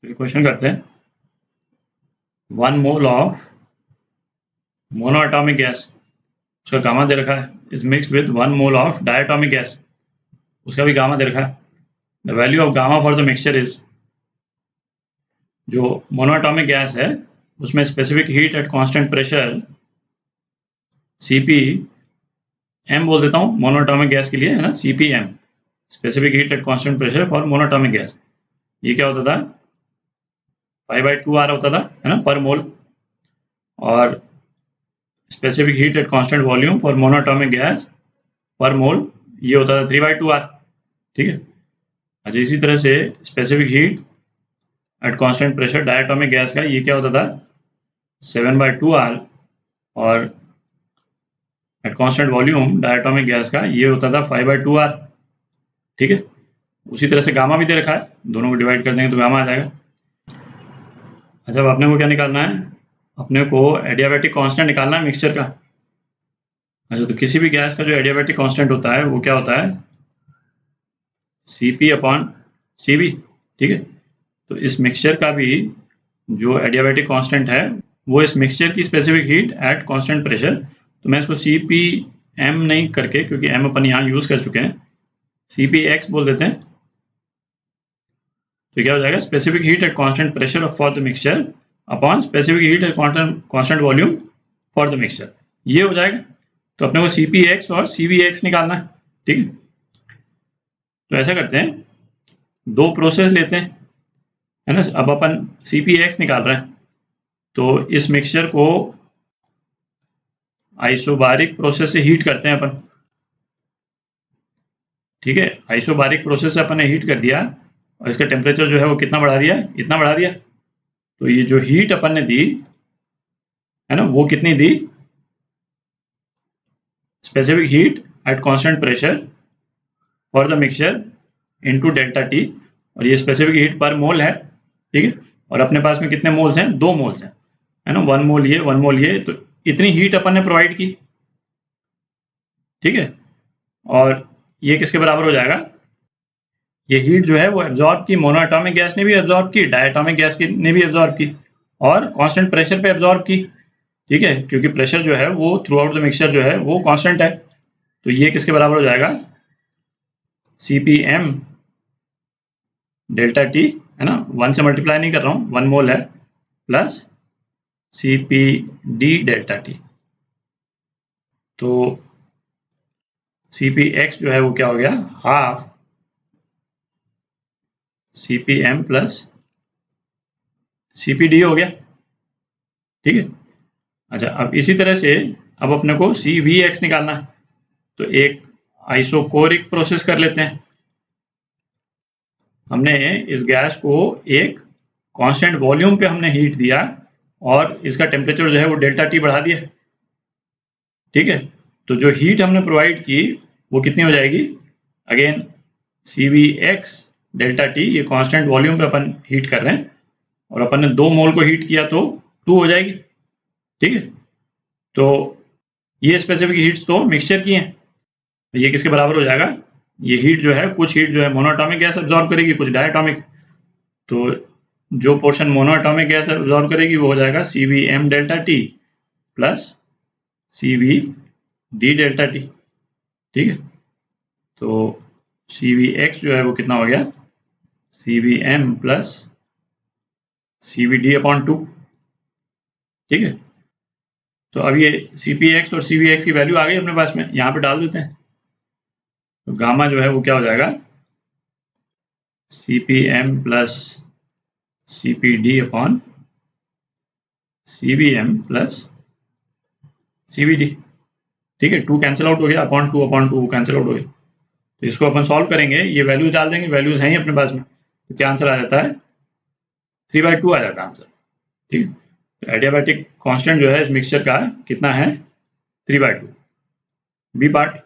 तो क्वेश्चन करते हैं 1 मोल ऑफ मोनोएटॉमिक गैस, उसका गामा दे रखा है, is mix with 1 mole of diatomic gas, उसका भी गामा दे रखा है। The value of gamma for the mixture is, जो मोनोएटॉमिक गैस है उसमें specific heat at constant pressure Cp m बोल देता हूँ मोनोएटॉमिक गैस के लिए, है ना, Cpm specific heat at constant pressure for monoatomic gas. ये क्या होता था, 5/2R होता था, है ना, पर मोल। और specific heat at constant volume for monoatomic gas पर मोल, ये होता था 3/2R। ठीक है। अच्छा, इसी तरह से specific heat at constant pressure diatomic gas का ये क्या होता था, 7/2R। और at constant volume diatomic gas का ये होता था 5/2R। ठीक है। उसी तरह से गामा भी दे रखा है, दोनों को डिवाइड कर देंगे तो गामा आ जाएगा। अच्छा, अब अपने को क्या निकालना है, अपने को एडियाबैटिक कांस्टेंट निकालना है मिक्सचर का। अच्छा, तो किसी भी गैस का जो एडियाबैटिक कांस्टेंट होता है वो क्या होता है, Cp/Cv। ठीक है। तो इस मिक्सचर का भी जो एडियाबैटिक कांस्टेंट है वो इस मिक्सचर की specific heat at constant pressure, तो मैं इसको Cpm नहीं करके, क्योंकि m अपन यहाँ यूज कर चुके हैं, Cpx बोल देते हैं। तो क्या हो जाएगा, specific heat at constant pressure for the mixture upon specific heat at constant volume for the mixture, ये हो जाएगा। तो अपने को Cpx और Cvx निकालना है। ठीक है। तो ऐसा करते हैं, दो प्रोसेस लेते हैं, है ना। अब अपन Cpx निकाल रहे हैं, तो इस मिक्सचर को आइसोबारिक प्रोसेस से हीट करते हैं अपन। ठीक है। आइसोबारिक प्रोसेस से अपन ने हीट कर दिया और इसका टेम्परेचर जो है वो कितना बढ़ा दिया, इतना बढ़ा दिया। तो ये जो हीट अपन ने दी है ना, वो कितनी दी, specific heat at constant pressure for the mixture into delta T, और ये स्पेसिफिक हीट पर मोल है। ठीक है। और अपने पास में कितने मोल्स हैं, 2 मोल्स हैं, है ना, 1 मोल ये 1 मोल ये, तो इतनी हीट अपन ने प्रोवाइड की। ठीक है। और ये किसके बराबर हो जाएगा, ये हीट जो है वो एब्जॉर्ब की, मोनोएटॉमिक गैस ने भी एब्जॉर्ब की, डायटोमिक गैस ने भी एब्जॉर्ब की, और कांस्टेंट प्रेशर पे एब्जॉर्ब की। ठीक है। क्योंकि प्रेशर जो है वो थ्रू आउट द मिक्सचर जो है वो कांस्टेंट है, तो ये किसके बराबर हो जाएगा, Cpm डेल्टा टी, है ना, 1 से मल्टीप्लाई नहीं कर रहा हूँ, 1 मोल है, प्लस Cpd डेल्टा टी। तो Cpx जो है वो क्या हो गया, हाफ Cpm प्लस Cpd हो गया। ठीक है। अच्छा, अब इसी तरह से अब अपने को Cvx निकालना है, तो एक आइसोकोरिक प्रोसेस कर लेते हैं। हमने इस गैस को एक कांस्टेंट वॉल्यूम पे हमने हीट दिया और इसका टेम्परेचर जो है वो डेल्टा टी बढ़ा दिया। ठीक है। तो जो हीट हमने प्रोवाइड की वो कितनी हो जाएगी, अगेन Cvx डेल्टा टी, ये कांस्टेंट वॉल्यूम पे अपन हीट कर रहे हैं और अपन ने 2 मोल को हीट किया तो 2 हो जाएगी। ठीक है। तो ये स्पेसिफिक हीट्स तो मिक्सचर की हैं, ये किसके बराबर हो जाएगा, ये हीट जो है, कुछ हीट जो है मोनोएटॉमिक गैस एब्जॉर्ब करेगी, कुछ डायटोमिक। तो जो पोर्शन मोनोएटॉमिक गैस एब्जॉर्ब करेगी वो हो जाएगा Cvm delta T plus Cvd delta T. ठीक है। तो Cvx जो है वो कितना हो गया, Cvm प्लस Cvd/2। ठीक है। तो अब ये Cpx और Cvx की वैल्यू आ गई अपने पास में, यहाँ पे डाल देते हैं। तो गामा जो है वो क्या हो जाएगा, Cpm plus Cpd/Cvm plus Cvd। ठीक है। 2 कैंसिल आउट हो गया, अपॉन 2 कैंसिल आउट हो गया। तो इसको अपन सॉल्व करेंगे, ये वैल्यूज डाल देंगे, वैल्यूज हैं ही अपने पास में, तो क्या आंसर आ जाता है, 3/2 आ जाता है आंसर। ठीक है। तो एडियाबैटिक कांस्टेंट जो है इस मिक्सचर का कितना है, 3/2। B part.